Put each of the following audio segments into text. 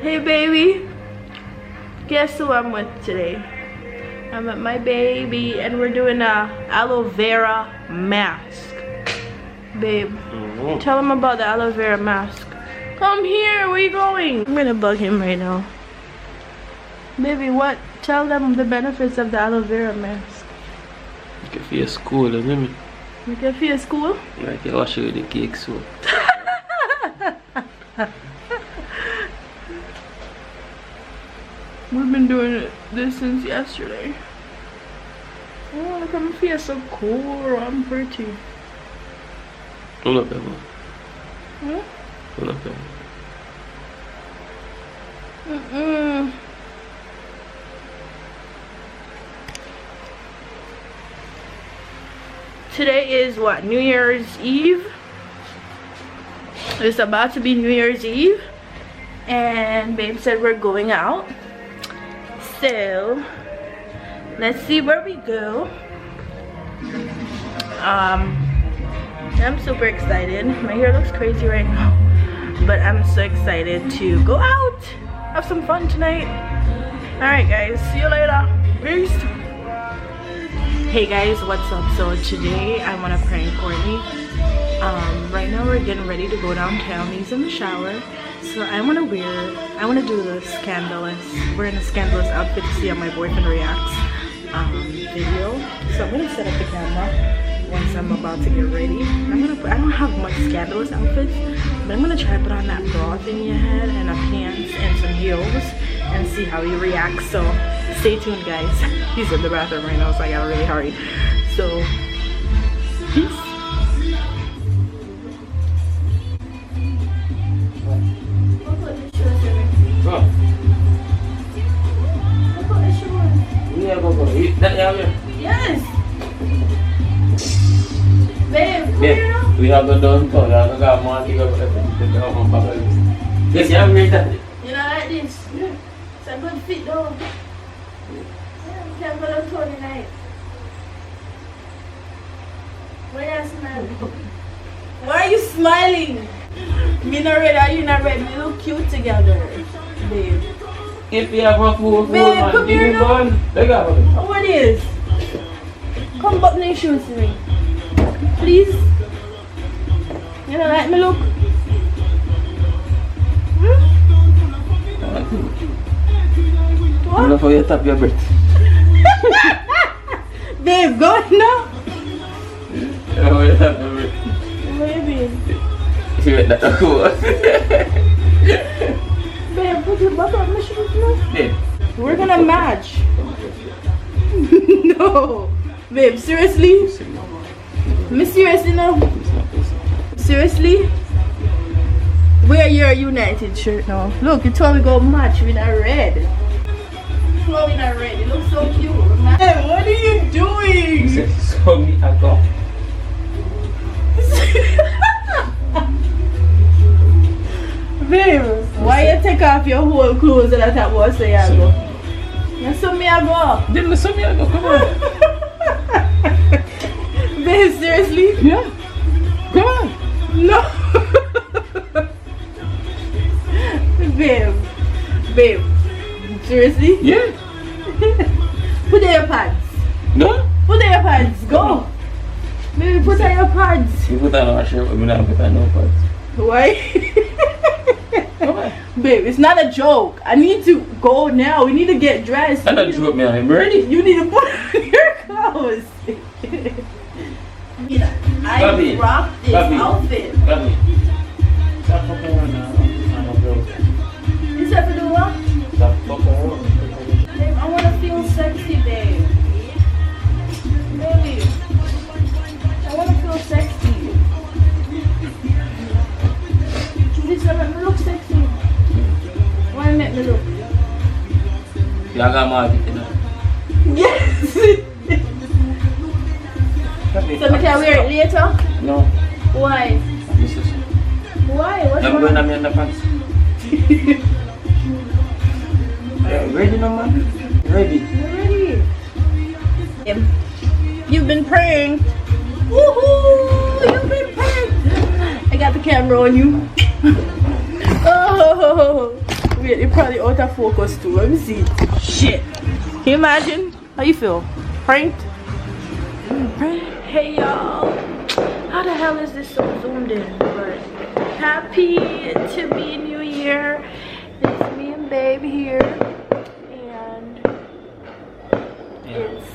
Hey baby, guess who I'm with today? I'm with my baby and we're doing a aloe vera mask. Babe, tell him about the aloe vera mask. Come here, where you going? I'm gonna bug him right now. Baby, what? Tell them the benefits of the aloe vera mask. You can feel school, isn't it? You can feel school? Yeah, I can wash you with the cake soap. We've been doing this since yesterday. Oh, look, I'm feel so cool. I'm pretty. Hold up, Emma. Hmm? Hold up, Emma. Today is what? New Year's Eve? It's about to be New Year's Eve. And babe said we're going out. So let's see where we go. I'm super excited. My hair looks crazy right now, but I'm so excited to go out, have some fun tonight. All right guys, see you later. Peace. Hey guys, what's up? So today I want to prank Courtney. Right now we're getting ready to go downtown. He's in the shower, so I want to do the Scandalous. We're in a Scandalous outfit to see how my boyfriend reacts video. So I'm gonna set up the camera once I'm about to get ready. I don't have much Scandalous outfits, but I'm gonna try to put on that bra thing you had and a pants and some heels and see how he reacts. So stay tuned guys. He's in the bathroom right now, so I gotta really hurry. So peace. Yes. Babe, we have the downtown. We have the Montego Bay Jamaica. Yes, you have made that. You know, like this. It's a good fit though. Yeah, we can go downtown tonight. Why are you smiling? Why are you smiling? Me not ready, are you not ready? We look cute together, babe. If you have a fool, babe, come here now. Oh, what is? Come button your shoes to me. Please. You don't like me look? Hmm? I don't know how you tap your breath. Babe, go now. How you tap your breath? Baby. You make that cool. Babe, put your butt on my shoes now. Yeah. We're gonna match. No. Babe, seriously? Me seriously now? Seriously? Wear your United shirt now. Look, you told me go match with a red. Throw in a red. It looks so cute. Hey, what are you doing? So me I go. Babe, why you take off your whole clothes and I thought what say I go? You saw me I go. Didn't saw me I go, come on. Babe, seriously? Yeah. Come on. No. Babe. Seriously? Yeah. Put on your pads. No? Put on your pads. Go. Baby, put on your pads. You put on a shirt, but we not put on no pads. Why? Babe, it's not a joke. I need to go now. We need to get dressed. I'm not joking, man. I'm ready. You need to put on your clothes. I rocked this outfit. Kavine. Stop fucking around now. You said to do what? Stop fucking around. Babe, I want to feel sexy, babe. Baby, I want to feel sexy. This make me look sexy. Why make me look? You got married, you know? Yes! So we can wear it later? No. Why? Why? What's I'm going to be in the pants. Ready now, man? Ready? You're ready. You've been pranked. Woohoo! You've been pranked. I got the camera on you. probably out of focus too. Let me see. Shit. Can you imagine? How you feel? Pranked? Hey y'all. How the hell is this so zoomed in? But happy to be New Year. It's me and Babe here. And it's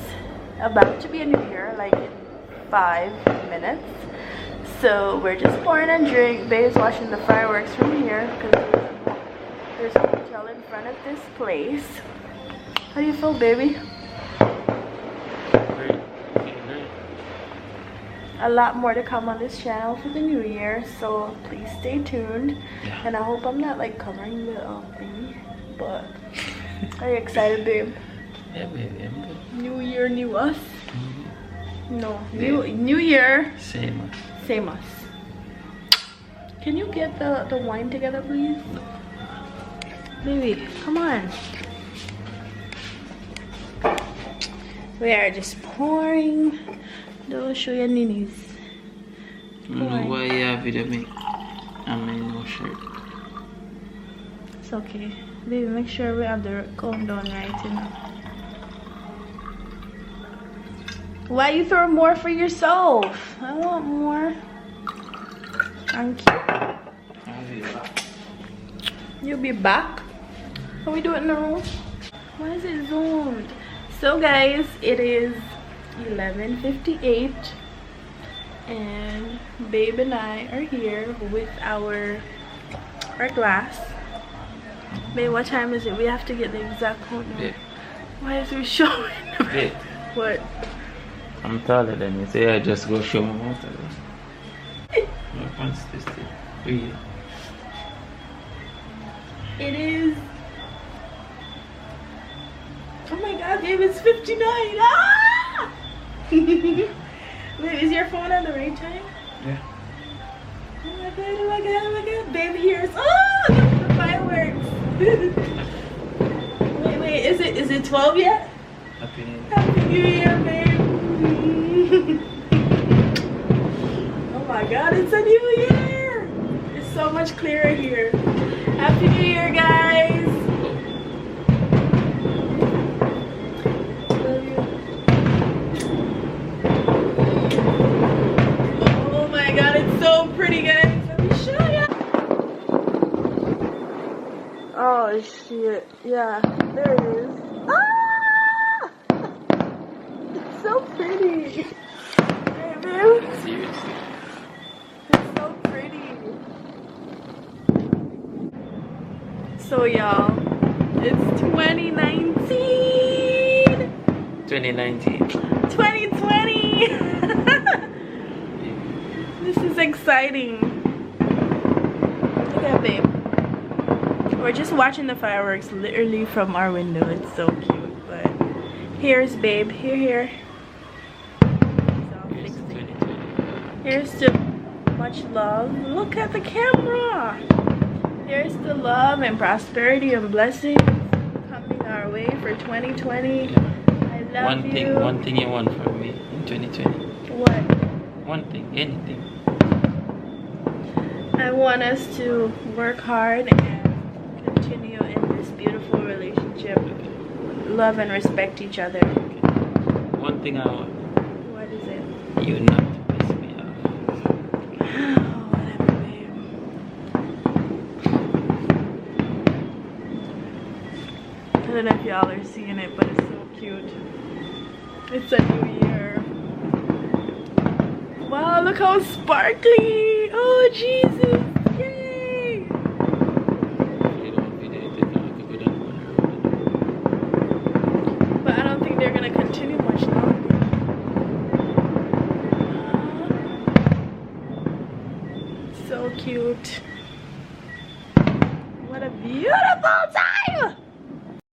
about to be a New Year, like in 5 minutes. So we're just pouring a drink. Babe's watching the fireworks from here because there's a hotel in front of this place. How do you feel, baby? Great. A lot more to come on this channel for the new year, so please stay tuned. Yeah. And I hope I'm not like covering the thingy, but are you excited, babe? Yeah, baby. New year, new us. No, Yeah. new year, Same us. same us. Can you get the wine together, please? Baby, come on. We are just pouring. Don't show your ninnies. I don't know why you have it at me. I'm in no shirt. It's okay. Baby, make sure we have the countdown right, you know. Why you throw more for yourself? I want more. Thank you. You'll be back. Can we do it now? Why is it zoomed? So guys, it is 11:58 and Babe and I are here with our glass. Babe, what time is it? We have to get the exact countdown. Babe. Why is it showing? Babe. What? I'm taller than you. Say I just go show my mouth. My pants this thing. Really? It is. Oh my god, babe, it's 59. Ah! Babe, is your phone on the right time? Yeah. Oh my god, oh my god, oh my god. Babe, here's. Oh, the fireworks. wait, is it 12 yet? Happy New Year. Happy New Year, babe. Oh my god, it's a new year. It's so much clearer here. Happy New Year, guys. Love you. Oh my god, it's so pretty, guys. Let me show you. Oh shit. Yeah, there it is. Ah! It's so pretty. Hey, babe. Seriously. It's so pretty. So y'all, it's 2019. 2019. 2020. This is exciting. Look at babe. We're just watching the fireworks literally from our window. It's so cute. But here's babe. Here. Here's 2020. Here's to much love. Look at the camera. Here's the love and prosperity and blessings coming our way for 2020. Yeah. I love you. One thing you want from me in 2020. What? One thing, anything. I want us to work hard and continue in this beautiful relationship. Love and respect each other. One thing I want. What is it? You not to piss me off. Whatever, babe. I don't know if y'all are seeing it, but it's so cute. It's a new year. Wow, look how sparkly. Oh, Jesus. Yay. You don't video it, now I could go down on the road. But I don't think they're going to continue much longer. So cute. What a beautiful time.